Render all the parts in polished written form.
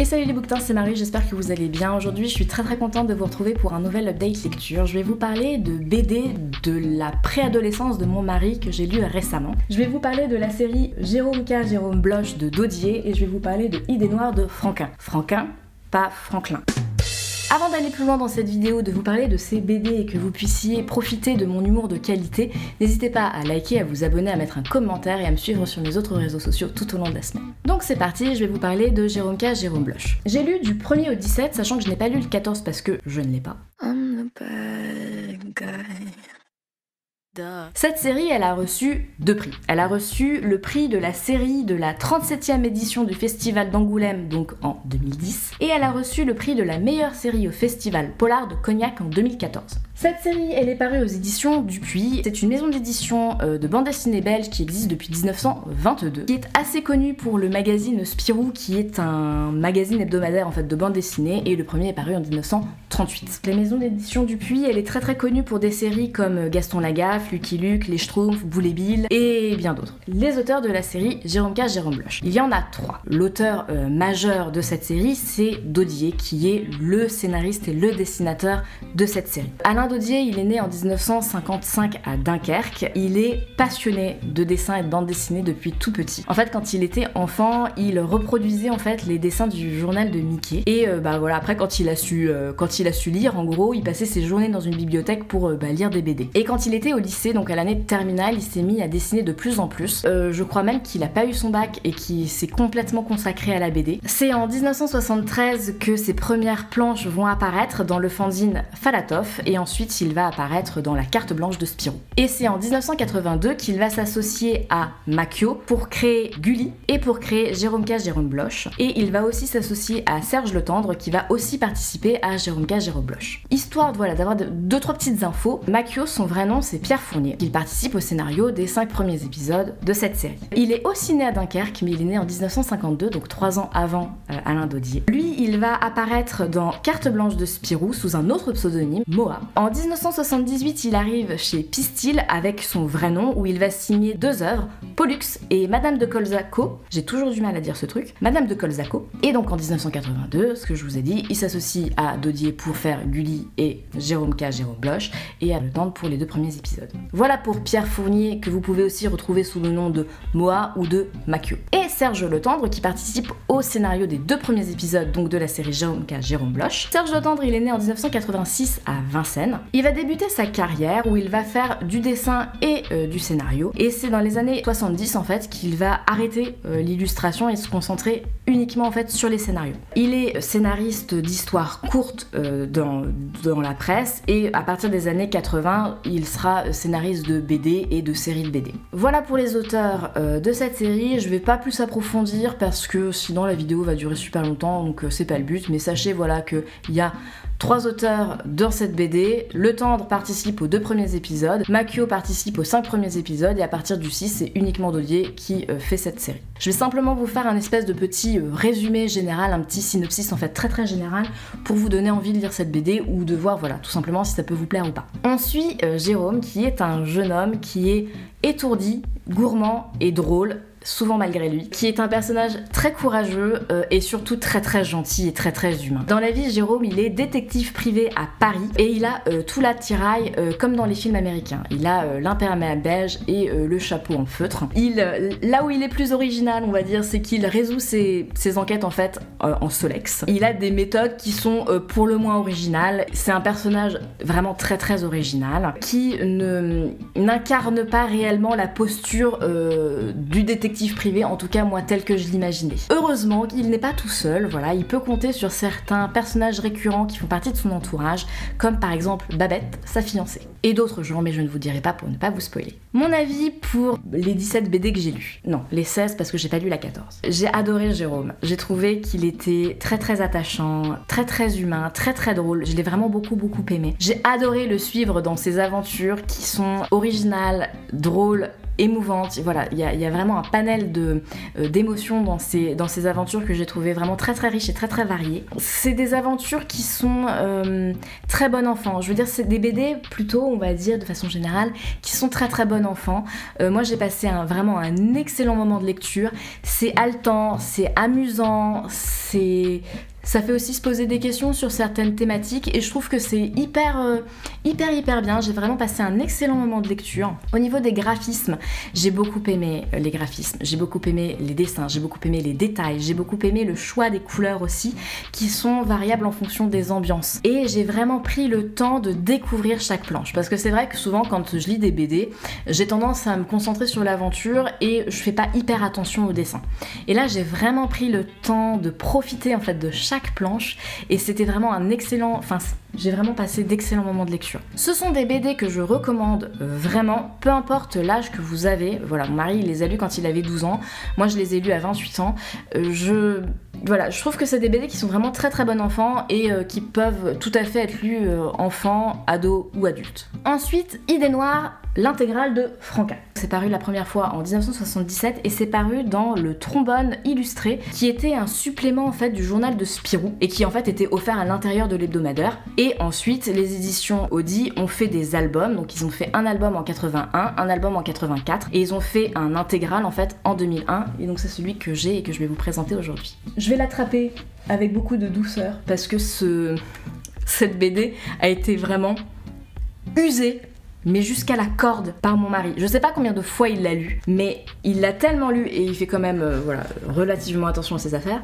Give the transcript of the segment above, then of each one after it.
Et salut les bouquetins, c'est Marie, j'espère que vous allez bien. Aujourd'hui, je suis très contente de vous retrouver pour un nouvel update lecture. Je vais vous parler de BD de la préadolescence de mon mari que j'ai lu récemment. Je vais vous parler de la série Jérôme K, Jérôme Bloch de Daudier et je vais vous parler de Idées noires de Franquin. Franquin, pas Franklin. Avant d'aller plus loin dans cette vidéo, de vous parler de ces BD et que vous puissiez profiter de mon humour de qualité, n'hésitez pas à liker, à vous abonner, à mettre un commentaire et à me suivre sur mes autres réseaux sociaux tout au long de la semaine. Donc c'est parti, je vais vous parler de Jérôme K, Jérôme Bloch. J'ai lu du 1er au 17, sachant que je n'ai pas lu le 14 parce que je ne l'ai pas. I'm the bad guy. Cette série, elle a reçu 2 prix. Elle a reçu le prix de la série de la 37e édition du Festival d'Angoulême, donc en 2010, et elle a reçu le prix de la meilleure série au Festival Polar de Cognac en 2014. Cette série, elle est parue aux éditions Dupuis. C'est une maison d'édition de bande dessinée belge qui existe depuis 1922, qui est assez connue pour le magazine Spirou, qui est un magazine hebdomadaire en fait de bande dessinée, et le premier est paru en 1938. La maison d'édition Dupuis, elle est très connue pour des séries comme Gaston Lagaffe, Lucky Luke, Les Schtroumpfs, Boule et Bill et bien d'autres. Les auteurs de la série Jérôme K, Jérôme Bloch. Il y en a 3. L'auteur majeur de cette série, c'est Daudier, qui est le scénariste et le dessinateur de cette série. Alain Daudier, il est né en 1955 à Dunkerque. Il est passionné de dessin et de bande dessinée depuis tout petit. En fait, quand il était enfant, il reproduisait en fait les dessins du journal de Mickey. Et voilà, après quand il a su lire, en gros, il passait ses journées dans une bibliothèque pour lire des BD. Et quand il était au lycée, donc à l'année de terminale, il s'est mis à dessiner de plus en plus. Je crois même qu'il a pas eu son bac et qu'il s'est complètement consacré à la BD. C'est en 1973 que ses premières planches vont apparaître dans le fanzine Falatov et ensuite il va apparaître dans la carte blanche de Spirou. Et c'est en 1982 qu'il va s'associer à Makio pour créer Gulli et pour créer Jérôme K, Jérôme Bloch. Et il va aussi s'associer à Serge Le Tendre qui va aussi participer à Jérôme K, Jérôme Bloch. Histoire d'avoir 2-3 petites infos, Makio, son vrai nom c'est Pierre Fournier. Il participe au scénario des 5 premiers épisodes de cette série. Il est aussi né à Dunkerque, mais il est né en 1952, donc 3 ans avant Alain Daudier. Lui, il va apparaître dans Carte blanche de Spirou sous un autre pseudonyme, Moa. En 1978, il arrive chez Pistil avec son vrai nom où il va signer 2 œuvres, Pollux et Madame de Colzaco. J'ai toujours du mal à dire ce truc. Madame de Colzaco. Et donc en 1982, ce que je vous ai dit, il s'associe à Daudier pour faire Gulli et Jérôme K, Jérôme Bloch et à Le Tendre pour les 2 premiers épisodes. Voilà pour Pierre Fournier que vous pouvez aussi retrouver sous le nom de Moa ou de Makio. Et Serge Le Tendre qui participe au scénario des 2 premiers épisodes donc de la série Jérôme K, Jérôme Bloch. Serge Le Tendre, il est né en 1986 à Vincennes. Il va débuter sa carrière où il va faire du dessin et du scénario. Et c'est dans les années 70 en fait qu'il va arrêter l'illustration et se concentrer uniquement en fait sur les scénarios. Il est scénariste d'histoires courtes dans la presse et à partir des années 80, il sera scénariste de BD et de séries de BD. Voilà pour les auteurs de cette série. Je vais pas plus approfondir parce que sinon la vidéo va durer super longtemps, donc c'est pas le but. Mais sachez voilà qu'il y a 3 auteurs dans cette BD. Le Tendre participe aux 2 premiers épisodes, Makio participe aux 5 premiers épisodes et à partir du 6, c'est uniquement Daudier qui fait cette série. Je vais simplement vous faire un espèce de petit résumé général, un petit synopsis en fait très général pour vous donner envie de lire cette BD ou de voir voilà tout simplement si ça peut vous plaire ou pas. On suit Jérôme qui est un jeune homme qui est étourdi, gourmand et drôle, souvent malgré lui, qui est un personnage très courageux et surtout très gentil et très humain. Dans la vie, Jérôme, il est détective privé à Paris et il a tout l'attirail comme dans les films américains. Il a l'imperméable beige et le chapeau en feutre. Là où il est plus original, on va dire, c'est qu'il résout ses enquêtes en fait en Solex. Il a des méthodes qui sont pour le moins originales. C'est un personnage vraiment très original qui n'incarne pas réellement la posture du détective privé, en tout cas moi tel que je l'imaginais. Heureusement qu'il n'est pas tout seul, voilà, il peut compter sur certains personnages récurrents qui font partie de son entourage, comme par exemple Babette, sa fiancée, et d'autres gens, mais je ne vous dirai pas pour ne pas vous spoiler. Mon avis pour les 17 BD que j'ai lus, non, les 16 parce que j'ai pas lu la 14. J'ai adoré Jérôme, j'ai trouvé qu'il était très attachant, très humain, très drôle, je l'ai vraiment beaucoup aimé. J'ai adoré le suivre dans ses aventures qui sont originales, drôles, émouvantes. Voilà, il y a vraiment un panel d'émotions dans ces aventures que j'ai trouvé vraiment très très riches et très très variées. C'est des aventures qui sont très bon enfant. Je veux dire, c'est des BD plutôt, on va dire de façon générale, qui sont très très bon enfant. Moi j'ai passé vraiment un excellent moment de lecture. C'est haletant, c'est amusant, ça fait aussi se poser des questions sur certaines thématiques et je trouve que c'est hyper bien. J'ai vraiment passé un excellent moment de lecture. Au niveau des graphismes, j'ai beaucoup aimé les graphismes, j'ai beaucoup aimé les dessins, j'ai beaucoup aimé les détails, j'ai beaucoup aimé le choix des couleurs aussi, qui sont variables en fonction des ambiances. Et j'ai vraiment pris le temps de découvrir chaque planche, parce que c'est vrai que souvent quand je lis des BD, j'ai tendance à me concentrer sur l'aventure et je fais pas hyper attention au dessin. Et là j'ai vraiment pris le temps de profiter en fait de chaque planche et c'était vraiment un excellent, j'ai vraiment passé d'excellents moments de lecture. Ce sont des BD que je recommande vraiment, peu importe l'âge que vous avez. Voilà, mon mari il les a lus quand il avait 12 ans, moi je les ai lus à 28 ans. Je trouve que c'est des BD qui sont vraiment très très bon enfant et qui peuvent tout à fait être lus enfant, ado ou adulte. Ensuite, Idée Noire, l'intégrale de Franquin. C'est paru la première fois en 1977 et c'est paru dans le Trombone illustré qui était un supplément en fait du journal de Spirou et qui en fait était offert à l'intérieur de l'hebdomadaire. Et ensuite les éditions Audi ont fait des albums, donc ils ont fait un album en 81, un album en 84 et ils ont fait un intégral en fait en 2001 et donc c'est celui que j'ai et que je vais vous présenter aujourd'hui. Je vais l'attraper avec beaucoup de douceur parce que cette BD a été vraiment usée mais jusqu'à la corde par mon mari. Je sais pas combien de fois il l'a lu, mais il l'a tellement lu et il fait quand même relativement attention à ses affaires.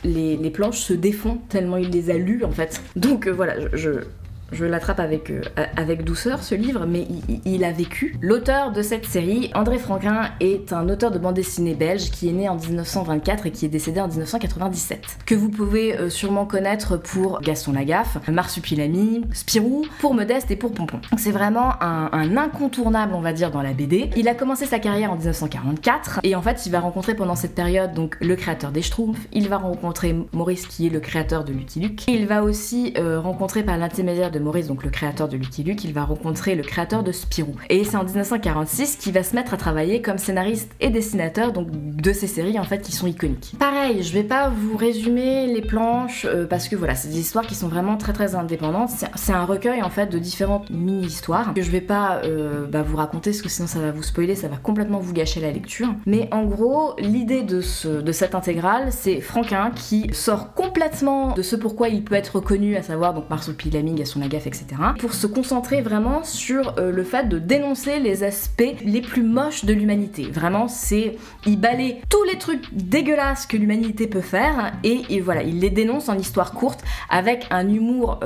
Les planches se défont tellement il les a lues en fait. Donc voilà, je l'attrape avec douceur ce livre, mais il a vécu. L'auteur de cette série, André Franquin, est un auteur de bande dessinée belge qui est né en 1924 et qui est décédé en 1997. Que vous pouvez sûrement connaître pour Gaston Lagaffe, Marsupilami, Spirou, pour Modeste et pour Pompon. C'est vraiment un incontournable, on va dire, dans la BD. Il a commencé sa carrière en 1944 et en fait il va rencontrer pendant cette période donc le créateur des Schtroumpfs, il va rencontrer Maurice qui est le créateur de Lucky Luke, et il va aussi rencontrer par l'intermédiaire de Maurice, donc le créateur de Lucky Luke, il va rencontrer le créateur de Spirou. Et c'est en 1946 qu'il va se mettre à travailler comme scénariste et dessinateur donc de ces séries en fait qui sont iconiques. Pareil, je vais pas vous résumer les planches parce que voilà, c'est des histoires qui sont vraiment très très indépendantes. C'est un recueil en fait de différentes mini-histoires que je vais pas vous raconter parce que sinon ça va vous spoiler, ça va complètement vous gâcher la lecture. Mais en gros, l'idée de cette intégrale, c'est Franquin qui sort complètement de ce pourquoi il peut être connu, à savoir donc Marsupilami, Gaston Lagaffe, etc. pour se concentrer vraiment sur le fait de dénoncer les aspects les plus moches de l'humanité. Vraiment, il balaye tous les trucs dégueulasses que l'humanité peut faire et voilà, il les dénonce en histoire courte avec un humour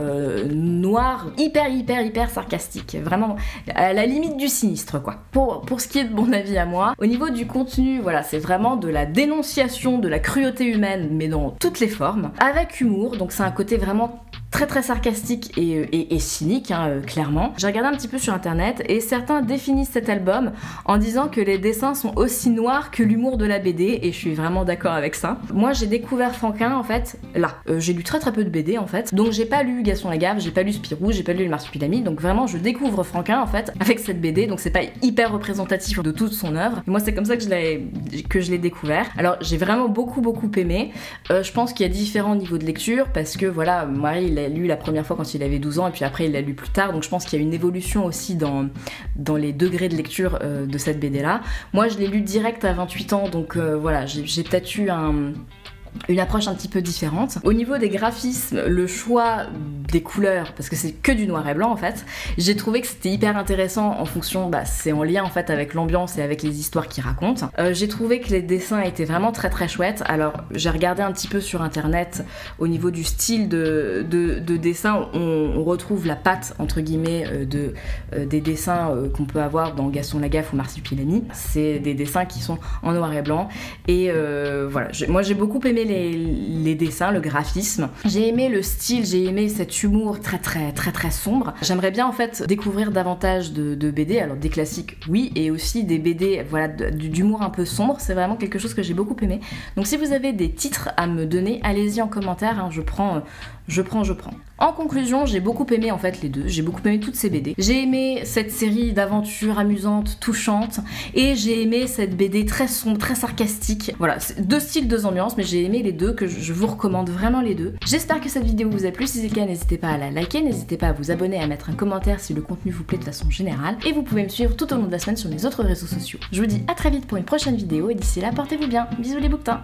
noir hyper sarcastique. Vraiment à la limite du sinistre quoi. Pour ce qui est de mon avis à moi, au niveau du contenu, voilà, c'est vraiment de la dénonciation de la cruauté humaine mais dans toutes les formes, avec humour, donc c'est un côté vraiment très sarcastique et cynique, clairement. J'ai regardé un petit peu sur internet et certains définissent cet album en disant que les dessins sont aussi noirs que l'humour de la BD et je suis vraiment d'accord avec ça. Moi j'ai découvert Franquin en fait là. J'ai lu très peu de BD en fait, donc j'ai pas lu Gaston Lagaffe, j'ai pas lu Spirou, j'ai pas lu le Marsupilami, donc vraiment je découvre Franquin en fait avec cette BD, donc c'est pas hyper représentatif de toute son œuvre. Et moi c'est comme ça que je l'ai découvert. Alors j'ai vraiment beaucoup aimé. Je pense qu'il y a différents niveaux de lecture parce que voilà, Marie il l'a lu la première fois quand il avait 12 ans et puis après il l'a lu plus tard, donc je pense qu'il y a une évolution aussi dans les degrés de lecture de cette BD là. Moi je l'ai lu direct à 28 ans, donc voilà, j'ai peut-être eu une approche un petit peu différente. Au niveau des graphismes, le choix des couleurs, parce que c'est que du noir et blanc en fait, j'ai trouvé que c'était hyper intéressant en fonction, c'est en lien en fait avec l'ambiance et avec les histoires qu'ils racontent. J'ai trouvé que les dessins étaient vraiment très chouettes. Alors j'ai regardé un petit peu sur internet au niveau du style de dessin, on retrouve la patte entre guillemets des dessins qu'on peut avoir dans Gaston Lagaffe ou Marsupilami. C'est des dessins qui sont en noir et blanc et voilà, moi j'ai beaucoup aimé les dessins, le graphisme. J'ai aimé le style, j'ai aimé cet humour très sombre. J'aimerais bien en fait découvrir davantage de BD, alors des classiques oui, et aussi des BD voilà, d'humour un peu sombre, c'est vraiment quelque chose que j'ai beaucoup aimé. Donc si vous avez des titres à me donner, allez-y en commentaire, je prends je prends. En conclusion, j'ai beaucoup aimé en fait les deux, j'ai beaucoup aimé toutes ces BD. J'ai aimé cette série d'aventures amusantes, touchantes, et j'ai aimé cette BD très sombre, très sarcastique. Voilà, deux styles, deux ambiances, mais j'ai aimé les deux, que je vous recommande vraiment les deux. J'espère que cette vidéo vous a plu, si c'est le cas, n'hésitez pas à la liker, n'hésitez pas à vous abonner, à mettre un commentaire si le contenu vous plaît de façon générale, et vous pouvez me suivre tout au long de la semaine sur mes autres réseaux sociaux. Je vous dis à très vite pour une prochaine vidéo, et d'ici là, portez-vous bien. Bisous les bouquetins.